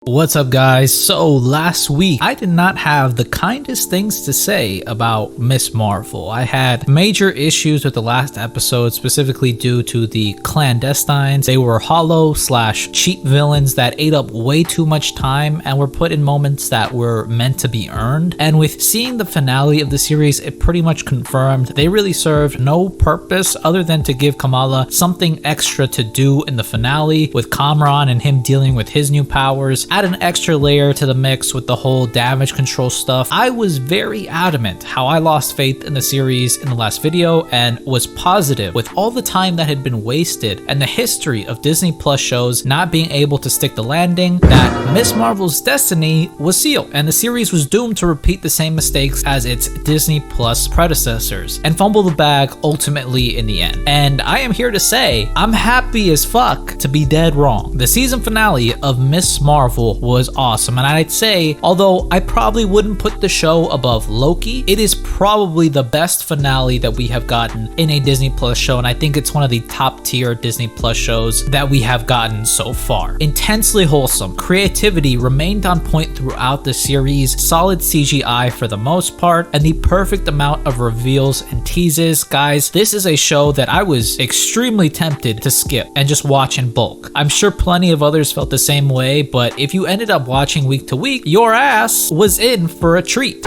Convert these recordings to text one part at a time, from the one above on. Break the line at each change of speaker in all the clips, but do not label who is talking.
What's up, guys? So last week I did not have the kindest things to say about Ms. Marvel. I had major issues with the last episode, specifically due to the clandestines. They were hollow / cheap villains that ate up way too much time and were put in moments that were meant to be earned. And with seeing the finale of the series, it pretty much confirmed they really served no purpose other than to give Kamala something extra to do in the finale, with Kamran and him dealing with his new powers. Add an extra layer to the mix with the whole damage control stuff. I was very adamant how I lost faith in the series in the last video and was positive with all the time that had been wasted and the history of Disney Plus shows not being able to stick the landing, that Ms. Marvel's destiny was sealed and the series was doomed to repeat the same mistakes as its Disney Plus predecessors and fumble the bag ultimately in the end. And I am here to say I'm happy as fuck to be dead wrong. The season finale of Ms. Marvel was awesome, and I'd say, although I probably wouldn't put the show above Loki, it is probably the best finale that we have gotten in a Disney Plus show, and I think it's one of the top tier Disney Plus shows that we have gotten so far. Intensely wholesome, creativity remained on point throughout the series, solid CGI for the most part, and the perfect amount of reveals and teases. Guys, this is a show that I was extremely tempted to skip and just watch in bulk. I'm sure plenty of others felt the same way, but if you ended up watching week to week, your ass was in for a treat.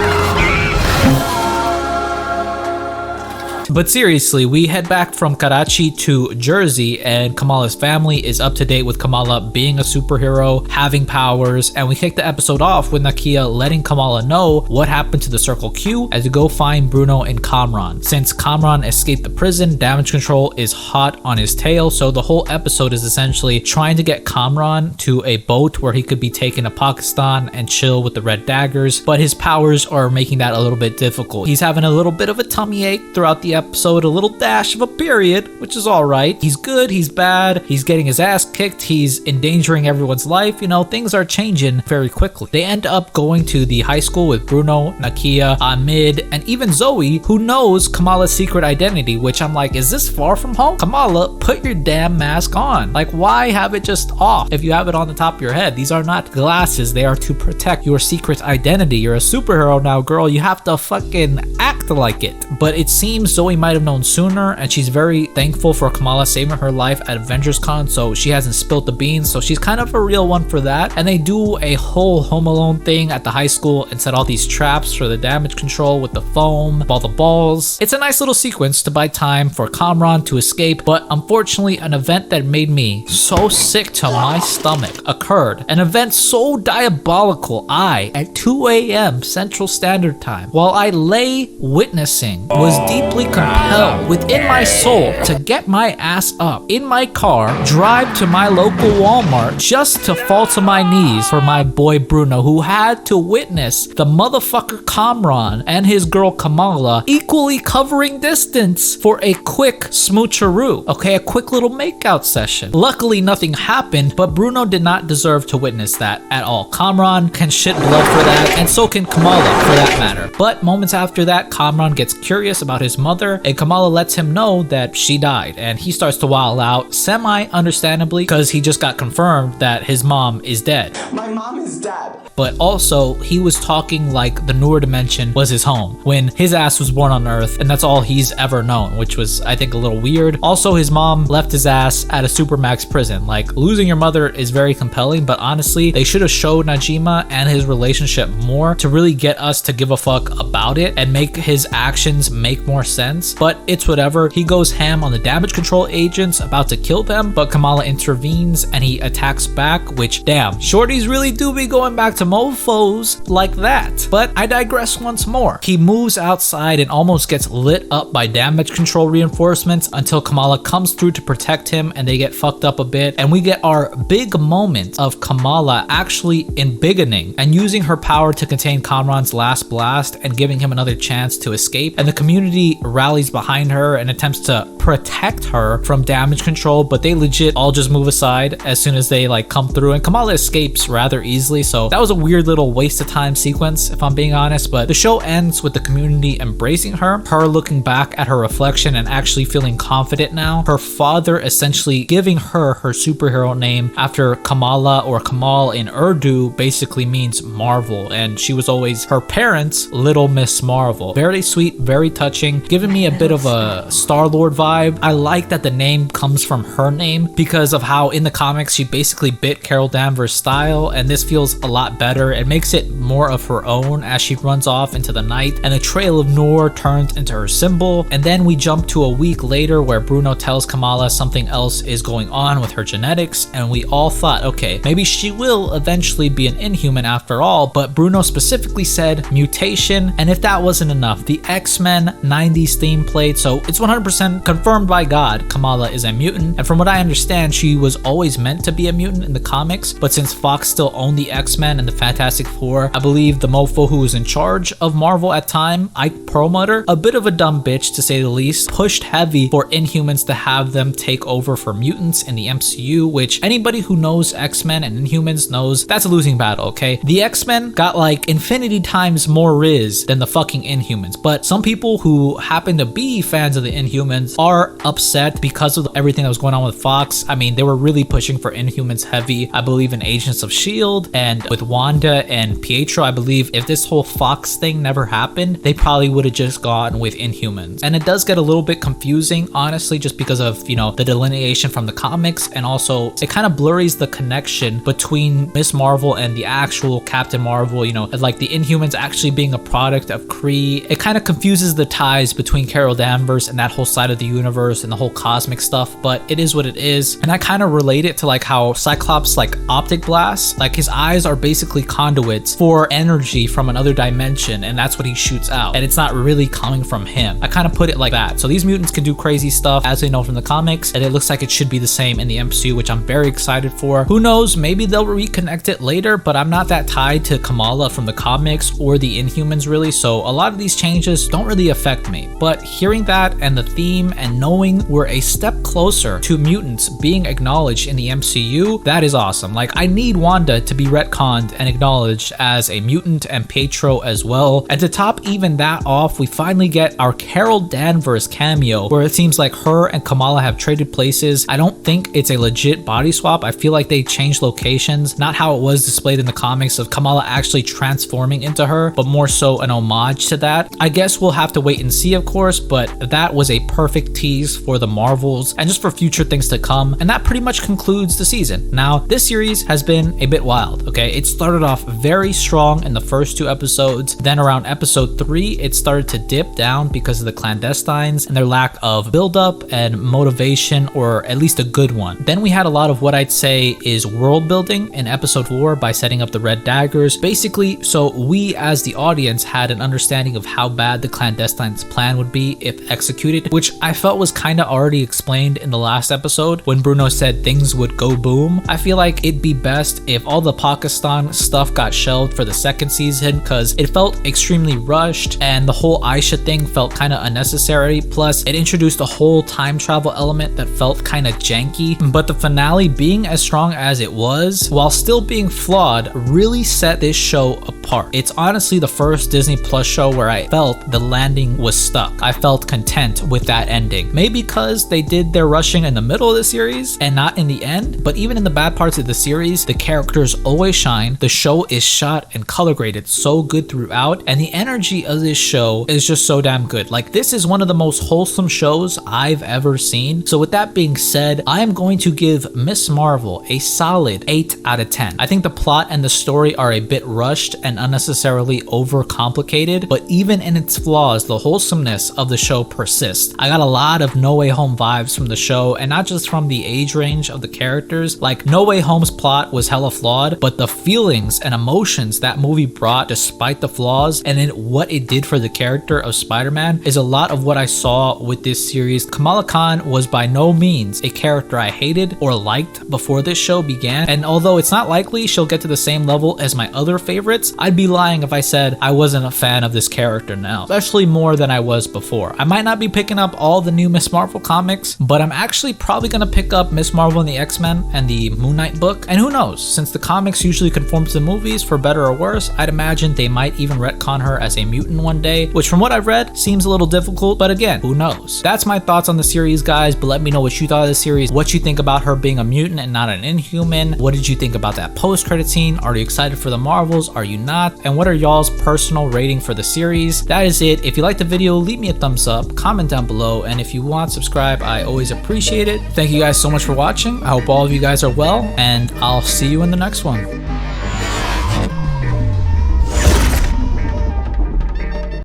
But seriously, we head back from Karachi to Jersey, and Kamala's family is up to date with Kamala being a superhero, having powers, and we kick the episode off with Nakia letting Kamala know what happened to the Circle Q as to go find Bruno and Kamran. Since Kamran escaped the prison, damage control is hot on his tail, so the whole episode is essentially trying to get Kamran to a boat where he could be taken to Pakistan and chill with the Red Daggers, but his powers are making that a little bit difficult. He's having a little bit of a tummy ache throughout the episode, a little dash of a period, which is all right. He's good, he's bad, he's getting his ass kicked, he's endangering everyone's life. You know, things are changing very quickly. They end up going to the high school with Bruno, Nakia, Ahmed, and even Zoe, who knows Kamala's secret identity, which I'm like, is this far from home? Kamala, put your damn mask on. Like, why have it just off if you have it on the top of your head? These are not glasses, they are to protect your secret identity. You're a superhero now, girl, you have to fucking act like it. But it seems Zoe might have known sooner, and she's very thankful for Kamala saving her life at Avengers Con, so she hasn't spilled the beans, so she's kind of a real one for that. And they do a whole Home Alone thing at the high school and set all these traps for the damage control with the foam, all the balls. It's a nice little sequence to buy time for Kamran to escape, but unfortunately an event that made me so sick to my stomach occurred. An event so diabolical, I, at 2 a.m. Central Standard Time, while I lay witnessing, was deeply compelled within my soul to get my ass up in my car, drive to my local Walmart just to fall to my knees for my boy Bruno, who had to witness the motherfucker Kamran and his girl Kamala equally covering distance for a quick smoocheroo. Okay, a quick little makeout session. Luckily nothing happened, but Bruno did not deserve to witness that at all. Kamran can shit blood for that, and so can Kamala for that matter. But moments after that, Kamran gets curious about his mother, and Kamala lets him know that she died, and he starts to wild out semi-understandably because he just got confirmed that his mom is dead.
My mom is dead.
But also, he was talking like the Noor dimension was his home when his ass was born on Earth, and that's all he's ever known, which was, I think, a little weird. Also, his mom left his ass at a Supermax prison. Like, losing your mother is very compelling, but honestly, they should have showed Najima and his relationship more to really get us to give a fuck about it and make his actions make more sense. But it's whatever. He goes ham on the damage control agents about to kill them, but Kamala intervenes and he attacks back, which, damn, shorties really do be going back to mofos like that. But I digress once more. He moves outside and almost gets lit up by damage control reinforcements until Kamala comes through to protect him, and they get fucked up a bit, and we get our big moment of Kamala actually embiggening and using her power to contain Kamran's last blast and giving him another chance to escape, and the community rallies behind her and attempts to protect her from damage control, but they legit all just move aside as soon as they like come through, and Kamala escapes rather easily. So that was a weird little waste of time sequence, if I'm being honest. But the show ends with the community embracing her looking back at her reflection and actually feeling confident now. Her father essentially giving her superhero name after Kamala, or Kamal in Urdu, basically means Marvel, and she was always her parents' Little Miss Marvel. Very sweet, very touching, giving me a bit of a Star-Lord vibe. I like that the name comes from her name because of how in the comics she basically bit Carol Danvers' style, and this feels a lot better. It makes it more of her own as she runs off into the night, and the Trail of Noor turns into her symbol. And then we jump to a week later where Bruno tells Kamala something else is going on with her genetics, and we all thought, okay, maybe she will eventually be an Inhuman after all, but Bruno specifically said mutation, and if that wasn't enough, the X-Men 90s theme played, so it's 100% confirmed by God Kamala is a mutant. And from what I understand, she was always meant to be a mutant in the comics, but since Fox still owned the X-Men and the Fantastic Four, I believe the mofo who was in charge of Marvel at time, Ike Perlmutter, a bit of a dumb bitch to say the least, pushed heavy for Inhumans to have them take over for mutants in the MCU, which anybody who knows X-Men and Inhumans knows that's a losing battle, okay? The X-Men got like infinity times more riz than the fucking Inhumans, but some people who happen to be fans of the Inhumans are upset because of everything that was going on with Fox. I mean, they were really pushing for Inhumans heavy, I believe, in Agents of S.H.I.E.L.D. and with Wanda and Pietro. I believe if this whole Fox thing never happened, they probably would have just gone with Inhumans. And it does get a little bit confusing, honestly, just because of, you know, the delineation from the comics, and also it kind of blurs the connection between Miss Marvel and the actual Captain Marvel, you know, like the Inhumans actually being a product of Kree. It kind of confuses the ties between Carol Danvers and that whole side of the universe and the whole cosmic stuff, but it is what it is. And I kind of relate it to like how Cyclops like optic blasts, like his eyes are basically conduits for energy from another dimension, and that's what he shoots out, and it's not really coming from him. I kind of put it like that. So these mutants can do crazy stuff as they know from the comics, and it looks like it should be the same in the MCU, which I'm very excited for. Who knows, maybe they'll reconnect it later, but I'm not that tied to Kamala from the comics or the Inhumans really, so a lot of these changes don't really affect me. But hearing that and the theme and knowing we're a step closer to mutants being acknowledged in the MCU, that is awesome. Like, I need Wanda to be retconned and acknowledged as a mutant, and Pietro as well. And to top even that off, we finally get our Carol Danvers cameo where it seems like her and Kamala have traded places. I don't think it's a legit body swap. I feel like they changed locations, not how it was displayed in the comics of Kamala actually transforming into her, but more so an homage to that. I guess we'll have to wait and see, of course, but that was a perfect tease for the Marvels and just for future things to come. And that pretty much concludes the season. Now, this series has been a bit wild, okay? It started off very strong in the first 2 episodes. Then around episode 3, it started to dip down because of the clandestines and their lack of build-up and motivation, or at least a good one. Then we had a lot of what I'd say is world building in episode 4 by setting up the Red Daggers. Basically, so we as the audience had an understanding of how bad the clandestines plan would be if executed, which I felt was kind of already explained in the last episode when Bruno said things would go boom. I feel like it'd be best if all the Pakistan stuff got shelved for the second season because it felt extremely rushed and the whole Aisha thing felt kind of unnecessary. Plus, it introduced a whole time travel element that felt kind of janky. But the finale, being as strong as it was, while still being flawed, really set this show apart. It's honestly the first Disney Plus show where I felt the landing was stuck. I felt content with that ending. Maybe because they did their rushing in the middle of the series and not in the end, but even in the bad parts of the series, the characters always shine. The show is shot and color graded so good throughout, and the energy of this show is just so damn good. Like, this is one of the most wholesome shows I've ever seen. So with that being said, I am going to give Miss Marvel a solid 8 out of 10. I think the plot and the story are a bit rushed and unnecessarily overcomplicated, but even in its flaws, the wholesomeness of the show persists. I got a lot of No Way Home vibes from the show, and not just from the age range of the characters. Like, No Way Home's plot was hella flawed, but the feelings and emotions that movie brought despite the flaws, and then what it did for the character of Spider-Man, is a lot of what I saw with this series. Kamala Khan was by no means a character I hated or liked before this show began, and although it's not likely she'll get to the same level as my other favorites, I'd be lying if I said I wasn't a fan of this character now, especially more than I was before. I might not be picking up all the new Miss Marvel comics, but I'm actually probably gonna pick up Miss Marvel and the X-Men and the Moon Knight book. And who knows, since the comics usually conform to the movies for better or worse, I'd imagine they might even retcon her as a mutant one day, which from what I've read seems a little difficult, but again, who knows. That's my thoughts on the series, guys, but let me know what you thought of the series, what you think about her being a mutant and not an Inhuman. What did you think about that post-credit scene? Are you excited for the Marvels? Are you not? And what are y'all's personal rating for the series? That is it. If you liked the video, leave me a thumbs up, comment down below, and if you want, subscribe. I always appreciate it. Thank you guys so much for watching. I hope all of you guys are well, and I'll see you in the next one.